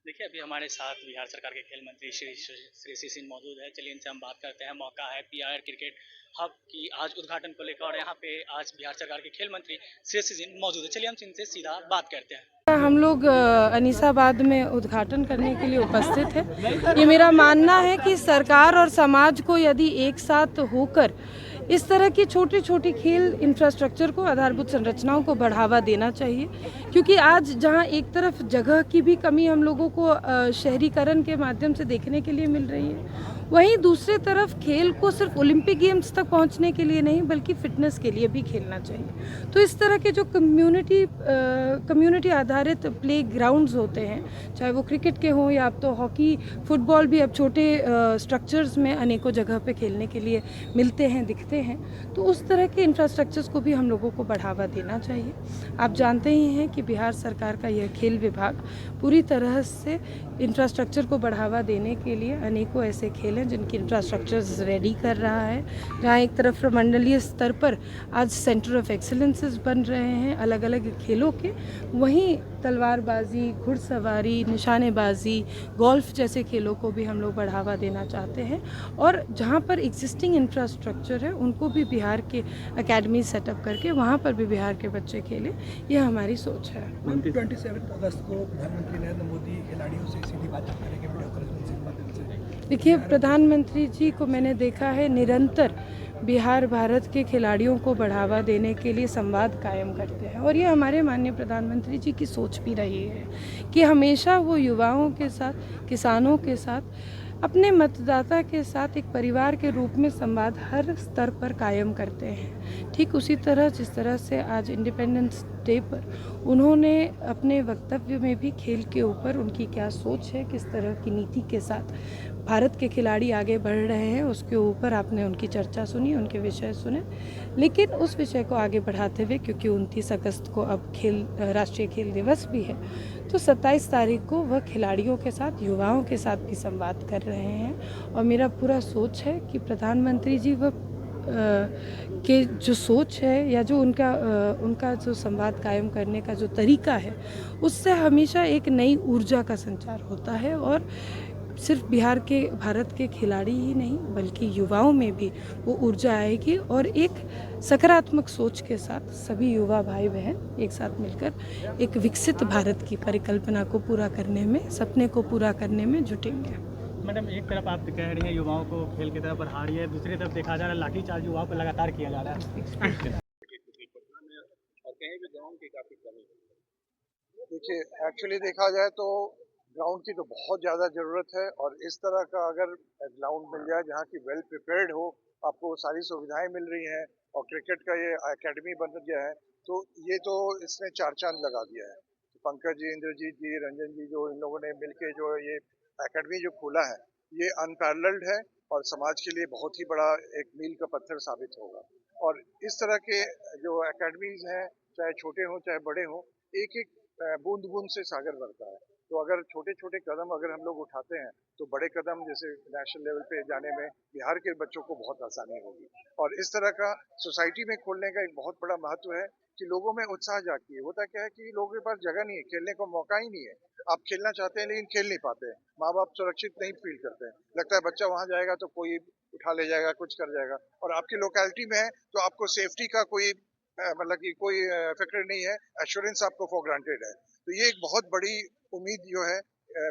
देखिए, अभी हमारे साथ बिहार सरकार के खेल मंत्री श्री सिंह मौजूद है। चलिए इनसे हम बात करते हैं। मौका है पीआईआर क्रिकेट हब की आज उद्घाटन को लेकर और यहाँ पे आज बिहार सरकार के खेल मंत्री श्री सिंह मौजूद है। चलिए हम इनसे सीधा बात करते हैं। हम लोग अनीसाबाद में उद्घाटन करने के लिए उपस्थित हैं। ये मेरा मानना है कि सरकार और समाज को यदि एक साथ होकर इस तरह की छोटी छोटी खेल इंफ्रास्ट्रक्चर को, आधारभूत संरचनाओं को बढ़ावा देना चाहिए, क्योंकि आज जहां एक तरफ जगह की भी कमी हम लोगों को शहरीकरण के माध्यम से देखने के लिए मिल रही है, वहीं दूसरी तरफ खेल को सिर्फ ओलंपिक गेम्स तक पहुंचने के लिए नहीं बल्कि फिटनेस के लिए भी खेलना चाहिए। तो इस तरह के जो कम्युनिटी आधारित प्ले ग्राउंड्स होते हैं, चाहे वो क्रिकेट के हों या अब तो हॉकी, फुटबॉल भी अब छोटे स्ट्रक्चर्स में अनेकों जगह पे खेलने के लिए मिलते हैं, दिखते हैं, तो उस तरह के इंफ्रास्ट्रक्चर्स को भी हम लोगों को बढ़ावा देना चाहिए। आप जानते ही हैं कि बिहार सरकार का यह खेल विभाग पूरी तरह से इंफ्रास्ट्रक्चर को बढ़ावा देने के लिए अनेकों ऐसे खेल हैं जिनकी इंफ्रास्ट्रक्चर्स रेडी कर रहा है। जहाँ एक तरफ प्रमंडलीय स्तर पर आज सेंटर ऑफ एक्सीलेंसेस बन रहे हैं अलग अलग खेलों के, वहीं तलवारबाजी, घुड़सवारी, निशानेबाजी, गोल्फ जैसे खेलों को भी हम लोग बढ़ावा देना चाहते हैं। और जहाँ पर एग्जिस्टिंग इंफ्रास्ट्रक्चर है उनको भी बिहार के अकेडमी सेटअप करके वहाँ पर भी बिहार के बच्चे खेलें, यह हमारी सोच है। 27 अगस्त को प्रधानमंत्री नरेंद्र मोदी खिलाड़ियों से सीधी बातचीत करेंगे वीडियो कॉन्फ्रेंसिंग के माध्यम से। देखिए, प्रधानमंत्री जी को मैंने देखा है निरंतर बिहार भारत के खिलाड़ियों को बढ़ावा देने के लिए संवाद कायम करते हैं, और ये हमारे माननीय प्रधानमंत्री जी की सोच भी रही है कि हमेशा वो युवाओं के साथ, किसानों के साथ, अपने मतदाता के साथ एक परिवार के रूप में संवाद हर स्तर पर कायम करते हैं। ठीक उसी तरह जिस तरह से आज इंडिपेंडेंस डे पर उन्होंने अपने वक्तव्य में भी खेल के ऊपर उनकी क्या सोच है, किस तरह की नीति के साथ भारत के खिलाड़ी आगे बढ़ रहे हैं, उसके ऊपर आपने उनकी चर्चा सुनी, उनके विषय सुने। लेकिन उस विषय को आगे बढ़ाते हुए, क्योंकि 29 अगस्त को अब राष्ट्रीय खेल दिवस भी है, तो 27 तारीख को वह खिलाड़ियों के साथ, युवाओं के साथ भी संवाद कर रहे हैं। और मेरा पूरा सोच है कि प्रधानमंत्री जी वह के जो सोच है या जो उनका जो संवाद कायम करने का जो तरीका है, उससे हमेशा एक नई ऊर्जा का संचार होता है। और सिर्फ बिहार के, भारत के खिलाड़ी ही नहीं बल्कि युवाओं में भी वो ऊर्जा आएगी, और एक सकारात्मक सोच के साथ सभी युवा भाई बहन एक साथ मिलकर एक विकसित भारत की परिकल्पना को पूरा करने में, सपने को पूरा करने में जुटेंगे। मैडम, एक तरफ आप कह रही हैं युवाओं को खेल की तरफ बढ़ा रही है, दूसरी तरफ देखा जा रहा है लाठीचार्ज युवाओं पर लगातार किया जा रहा है। और कहीं भी ग्राउंड की काफी कमी है। देखिए, एक्चुअली देखा जाए तो ग्राउंड की तो बहुत ज़्यादा ज़रूरत है, और इस तरह का अगर ग्राउंड मिल जाए जहाँ की वेल प्रिपेयर्ड हो, आपको सारी सुविधाएं मिल रही हैं, और क्रिकेट का ये एकेडमी बन गया है, तो ये तो इसने चार चांद लगा दिया है। तो पंकज जी, इंद्रजीत जी, रंजन जी, जो इन लोगों ने मिलके जो ये एकेडमी जो खोला है, ये अनपैरेलल्ड है और समाज के लिए बहुत ही बड़ा एक मील का पत्थर साबित होगा। और इस तरह के जो एकेडमीज हैं, चाहे छोटे हों चाहे बड़े हों, एक एक बूंद बूंद से सागर भरता है। तो अगर छोटे छोटे कदम अगर हम लोग उठाते हैं, तो बड़े कदम जैसे नेशनल लेवल पे जाने में बिहार के बच्चों को बहुत आसानी होगी। और इस तरह का सोसाइटी में खोलने का एक बहुत बड़ा महत्व है कि लोगों में उत्साह जागती है। होता क्या है कि लोगों के पास जगह नहीं है, खेलने को मौका ही नहीं है। आप खेलना चाहते हैं लेकिन खेल नहीं पाते हैं, माँ बाप सुरक्षित नहीं फील करते हैं, लगता है बच्चा वहां जाएगा तो कोई उठा ले जाएगा, कुछ कर जाएगा। और आपकी लोकेलिटी में है तो आपको सेफ्टी का कोई मतलब कि कोई फिक्र नहीं है, एश्योरेंस आपको फॉर ग्रांटेड है। तो ये एक बहुत बड़ी उम्मीद जो है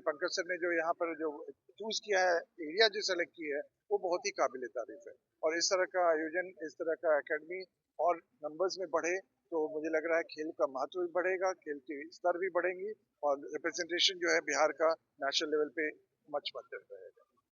पंकज सर ने जो यहाँ पर जो चूज किया है, एरिया जो सेलेक्ट की है, वो बहुत ही काबिल तारीफ है। और इस तरह का आयोजन, इस तरह का एकेडमी और नंबर्स में बढ़े तो मुझे लग रहा है खेल का महत्व भी बढ़ेगा, खेल के स्तर भी बढ़ेंगी, और रिप्रेजेंटेशन जो है बिहार का नेशनल लेवल पे मच बढ़ रहेगा।